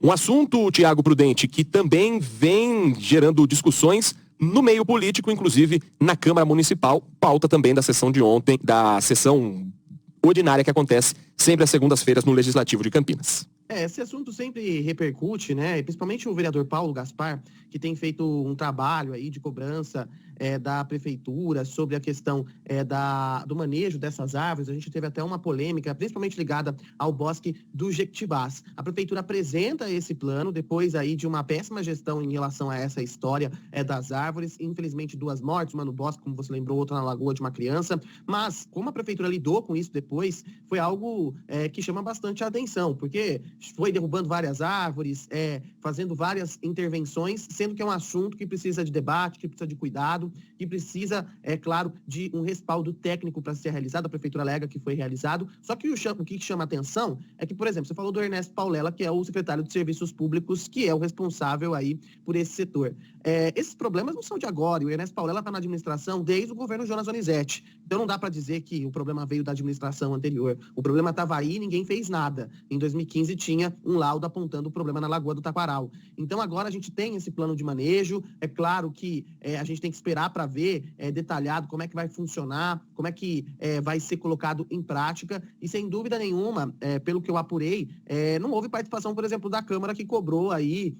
Um assunto, Tiago Prudente, que também vem gerando discussões no meio político, inclusive na Câmara Municipal, pauta também da sessão de ontem, da sessão ordinária que acontece sempre às segundas-feiras no Legislativo de Campinas. Esse assunto sempre repercute, né? Principalmente o vereador Paulo Gaspar, que tem feito um trabalho aí de cobrança da prefeitura sobre a questão do manejo dessas árvores. A gente teve até uma polêmica, principalmente ligada ao bosque do Jequitibás. A prefeitura apresenta esse plano depois aí de uma péssima gestão em relação a essa história das árvores. Infelizmente, 2 mortes, uma no bosque, como você lembrou, outra na lagoa de uma criança. Mas como a prefeitura lidou com isso depois, foi algo que chama bastante a atenção, porque foi derrubando várias árvores, fazendo várias intervenções, sendo que é um assunto que precisa de debate, que precisa de cuidado, que precisa, claro, de um respaldo técnico para ser realizado. A prefeitura alega que foi realizado. Só que o que chama atenção é que, por exemplo, você falou do Ernesto Paulela, que é o secretário de Serviços Públicos, que é o responsável aí por esse setor. Esses problemas não são de agora, e o Ernesto Paulela está na administração desde o governo Jonas Donizete. Então não dá para dizer que o problema veio da administração anterior. O problema estava aí e ninguém fez nada. Em 2015 tinha um laudo apontando o problema na Lagoa do Taquaral. Então agora a gente tem esse plano de manejo. É claro que a gente tem que esperar para ver detalhado como é que vai funcionar, como é que vai ser colocado em prática. E sem dúvida nenhuma, pelo que eu apurei, não houve participação, por exemplo, da Câmara, que cobrou aí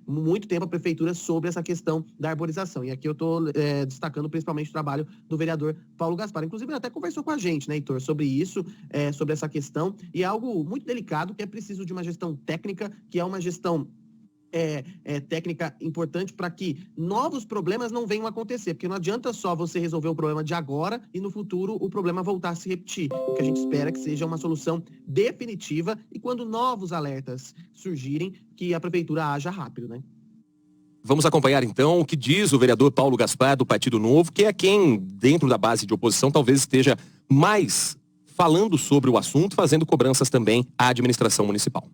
muito tempo a prefeitura sobre essa questão da arborização. E aqui eu estou destacando principalmente o trabalho do vereador Paulo Gaspar. Inclusive, ele até conversou com a gente, né, Heitor, sobre isso, sobre essa questão. E é algo muito delicado, que é preciso de uma gestão técnica, que é uma gestão técnica importante para que novos problemas não venham a acontecer, porque não adianta só você resolver o problema de agora e no futuro o problema voltar a se repetir. O que a gente espera é que seja uma solução definitiva e quando novos alertas surgirem, que a prefeitura haja rápido, né? Vamos acompanhar então o que diz o vereador Paulo Gaspar do Partido Novo, que é quem, dentro da base de oposição, talvez esteja mais falando sobre o assunto, fazendo cobranças também à administração municipal.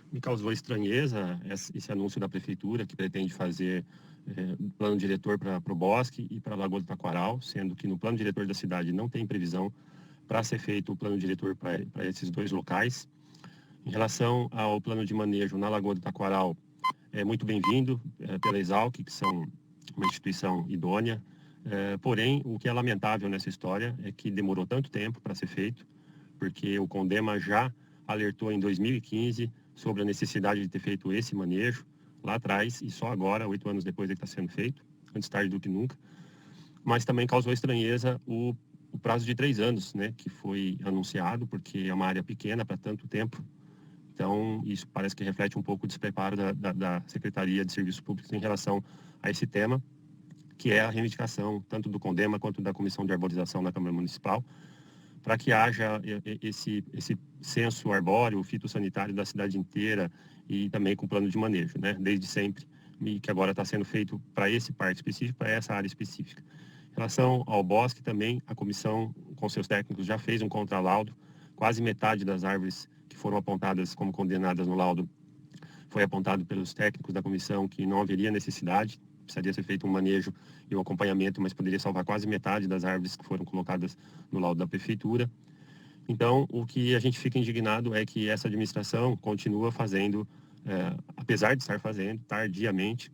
Me causou estranheza esse anúncio da prefeitura, que pretende fazer plano diretor para o Bosque e para a Lagoa do Taquaral, sendo que no plano diretor da cidade não tem previsão para ser feito o plano diretor para esses 2 locais. Em relação ao plano de manejo na Lagoa do Taquaral, é muito bem-vindo pela Exalc, que são uma instituição idônea. Porém, o que é lamentável nessa história é que demorou tanto tempo para ser feito, porque o CONDEMA já alertou em 2015 sobre a necessidade de ter feito esse manejo lá atrás, e só agora, 8 anos depois, é que está sendo feito, antes tarde do que nunca. Mas também causou estranheza o prazo de 3 anos, né, que foi anunciado, porque é uma área pequena para tanto tempo. Então, isso parece que reflete um pouco o despreparo da Secretaria de Serviços Públicos em relação a esse tema, que é a reivindicação tanto do CONDEMA quanto da Comissão de Arborização na Câmara Municipal, para que haja esse censo arbóreo, fitossanitário da cidade inteira e também com plano de manejo, né? Desde sempre, e que agora está sendo feito para esse parque específico, para essa área específica. Em relação ao bosque também, a comissão, com seus técnicos, já fez um contralaudo. Quase metade das árvores que foram apontadas como condenadas no laudo foi apontado pelos técnicos da comissão que não haveria necessidade, precisaria ser feito um manejo e um acompanhamento, mas poderia salvar quase metade das árvores que foram colocadas no laudo da prefeitura. Então, o que a gente fica indignado é que essa administração continua fazendo, apesar de estar fazendo tardiamente,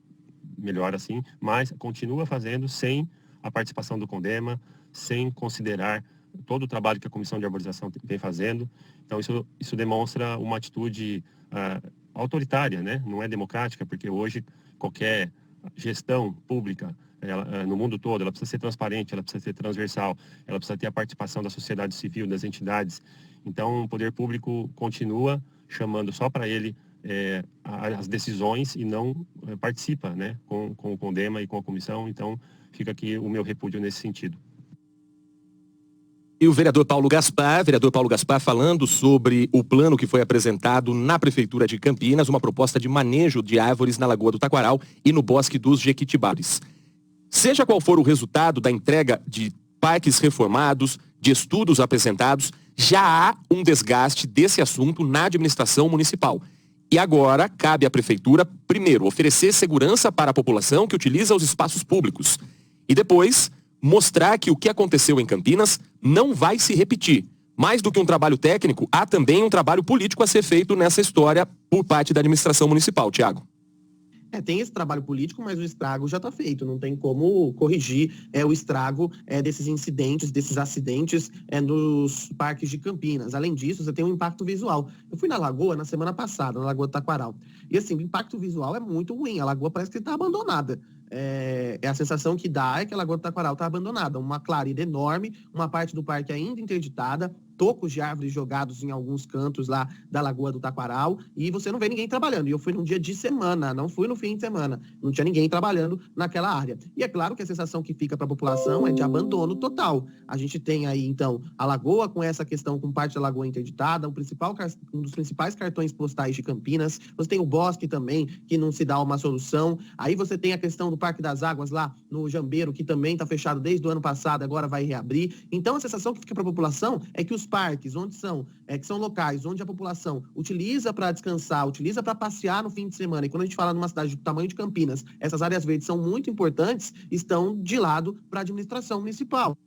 melhor assim, mas continua fazendo sem a participação do CONDEMA, sem considerar todo o trabalho que a Comissão de Arborização vem fazendo. Então, isso demonstra uma atitude autoritária, né? Não é democrática, porque hoje qualquer gestão pública no mundo todo, ela precisa ser transparente, ela precisa ser transversal, ela precisa ter a participação da sociedade civil, das entidades. Então, o poder público continua chamando só para ele as decisões e não participa, né, com o CONDEMA e com a comissão. Então, fica aqui o meu repúdio nesse sentido. E o vereador Paulo Gaspar falando sobre o plano que foi apresentado na Prefeitura de Campinas, uma proposta de manejo de árvores na Lagoa do Taquaral e no Bosque dos Jequitibás. Seja qual for o resultado da entrega de parques reformados, de estudos apresentados, já há um desgaste desse assunto na administração municipal. E agora cabe à Prefeitura, primeiro, oferecer segurança para a população que utiliza os espaços públicos. E depois mostrar que o que aconteceu em Campinas não vai se repetir, Mais do que um trabalho técnico, há também um trabalho político a ser feito nessa história por parte da administração municipal. Tiago. Tem esse trabalho político, mas o estrago já está feito. Não tem como corrigir o estrago desses incidentes, desses acidentes nos parques de Campinas. Além disso, você tem um impacto visual. Eu fui na Lagoa na semana passada, na Lagoa do Taquaral. E assim, o impacto visual é muito ruim. A Lagoa parece que está abandonada. A sensação que dá é que a Lagoa do Taquaral está abandonada. Uma clareira enorme, uma parte do parque ainda interditada, tocos de árvores jogados em alguns cantos lá da Lagoa do Taquaral, e você não vê ninguém trabalhando. E eu fui num dia de semana, não fui no fim de semana. Não tinha ninguém trabalhando naquela área. E é claro que a sensação que fica para a população é de abandono total. A gente tem aí, então, a Lagoa com essa questão, com parte da Lagoa interditada, um dos principais cartões postais de Campinas. Você tem o Bosque também, que não se dá uma solução. Aí você tem a questão do Parque das Águas lá no Jambeiro, que também está fechado desde o ano passado, agora vai reabrir. Então, a sensação que fica para a população é que os parques, que são locais onde a população utiliza para descansar, utiliza para passear no fim de semana, e quando a gente fala numa cidade do tamanho de Campinas, essas áreas verdes são muito importantes, estão de lado para a administração municipal.